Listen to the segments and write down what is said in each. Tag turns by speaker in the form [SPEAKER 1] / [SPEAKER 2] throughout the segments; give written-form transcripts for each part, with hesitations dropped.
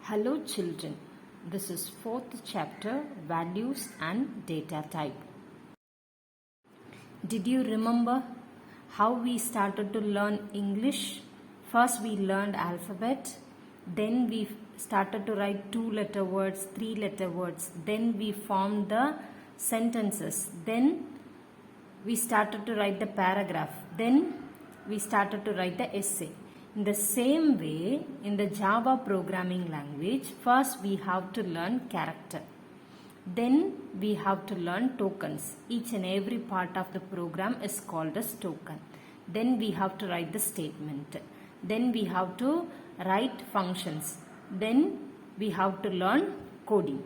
[SPEAKER 1] Hello children, this is fourth chapter, values and data type. Did you remember how we started to learn English? First we learned alphabet, then we started to write 2-letter words, 3-letter words, then we formed the sentences, then we started to write the paragraph, then we started to write the essay. In the same way, in the Java programming language, first we have to learn character. Then we have to learn tokens. Each and every part of the program is called as token. Then we have to write the statement. Then we have to write functions. Then we have to learn coding.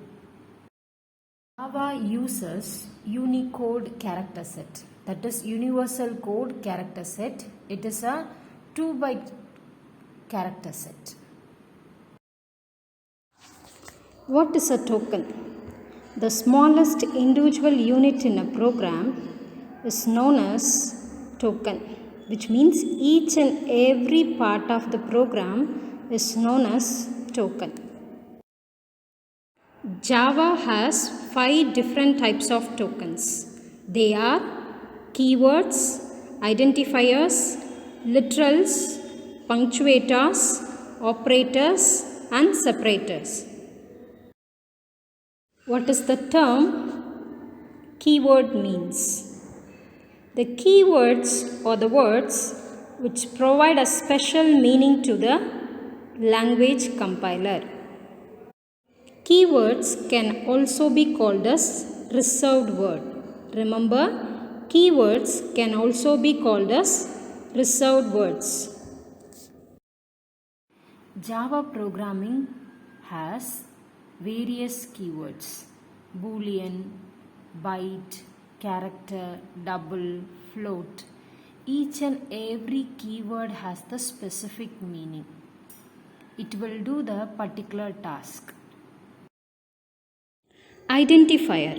[SPEAKER 1] Java uses Unicode character set. That is universal code character set. It is a 2-byte character set. What is a token? The smallest individual unit in a program is known as token, which means each and every part of the program is known as token. Java has 5 different types of tokens. They are keywords, identifiers, literals, punctuators, operators and separators. What is the term keyword means? The keywords are the words which provide a special meaning to the language compiler. Keywords can also be called as reserved word. Remember, keywords can also be called as reserved words. Java programming has various keywords: boolean, byte, character, double, float. Each and every keyword has the specific meaning. It will do the particular task. Identifier.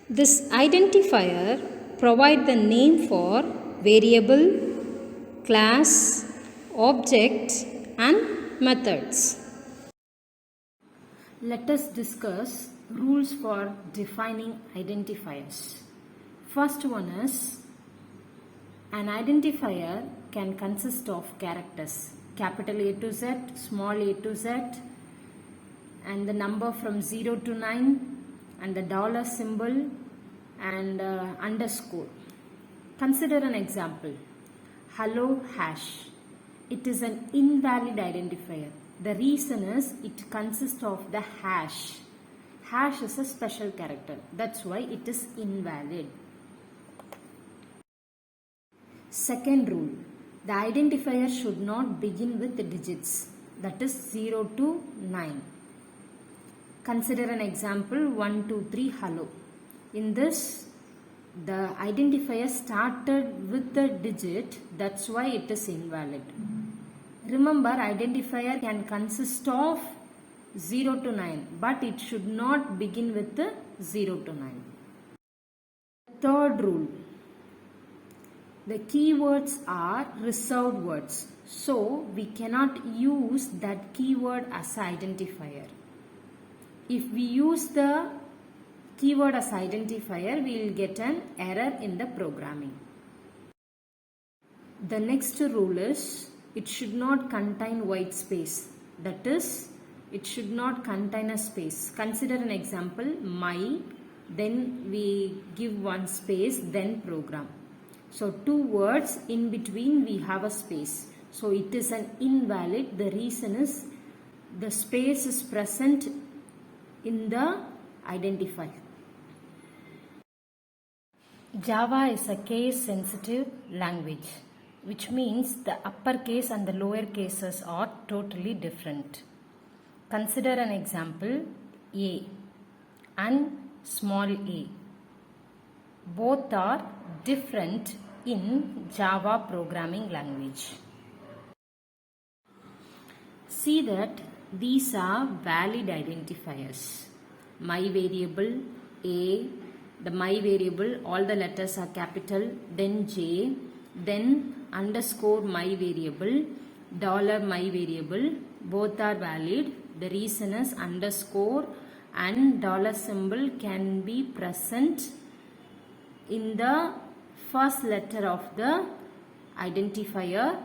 [SPEAKER 1] This identifier provides the name for variable, class, object and methods. Let us discuss rules for defining identifiers. First one is, an identifier can consist of characters, capital A to Z, small a to Z, and the number from 0 to 9, and the dollar symbol and underscore. Consider an example. Hello hash. It is an invalid identifier. The reason is it consists of the hash. Hash is a special character. That's why it is invalid. Second rule. The identifier should not begin with the digits. That is 0 to 9. Consider an example 1, 2, 3, hello. In this, the identifier started with the digit. That's why it is invalid. Remember, identifier can consist of 0 to 9, but it should not begin with the 0 to 9. Third rule. The keywords are reserved words. So, we cannot use that keyword as an identifier. If we use the keyword as identifier, we will get an error in the programming. The next rule is, it should not contain white space. That is, it should not contain a space. Consider an example, my, then we give one space, then program. So 2 words, in between we have a space. So it is an invalid. The reason is the space is present in the identifier. Java is a case-sensitive language, which means the uppercase and the lower cases are totally different. Consider an example, A and small a. Both are different in Java programming language. See that these are valid identifiers. My variable, A, the my variable, all the letters are capital, then J, then underscore my variable, dollar my variable, both are valid. The reason is underscore and dollar symbol can be present in the first letter of the identifier.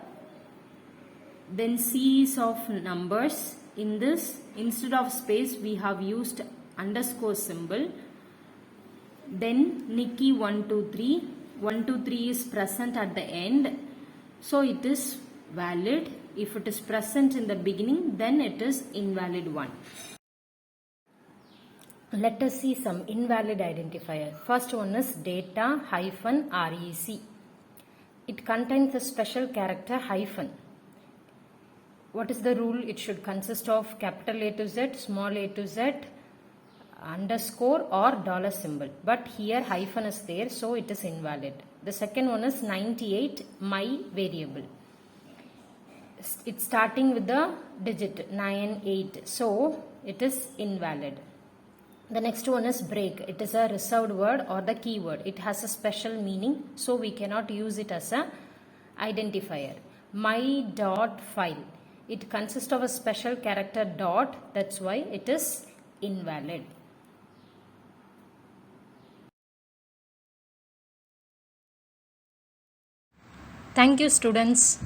[SPEAKER 1] Then series of numbers. In this, instead of space, we have used underscore symbol. Then Nikki 123. 123 is present at the end, so it is valid. If it is present in the beginning, then it is invalid one. Let us see some invalid identifier. First one is data -rec. It contains a special character hyphen. What is the rule? It should consist of capital A to Z, small a to Z, underscore or dollar symbol. But here hyphen is there, so it is invalid. The second one is 98, my variable. It's starting with the digit 98, so it is invalid. The next one is break. It is a reserved word or the keyword. It has a special meaning, so we cannot use it as a identifier. My dot file. It consists of a special character dot, that's why it is invalid. Thank you, students.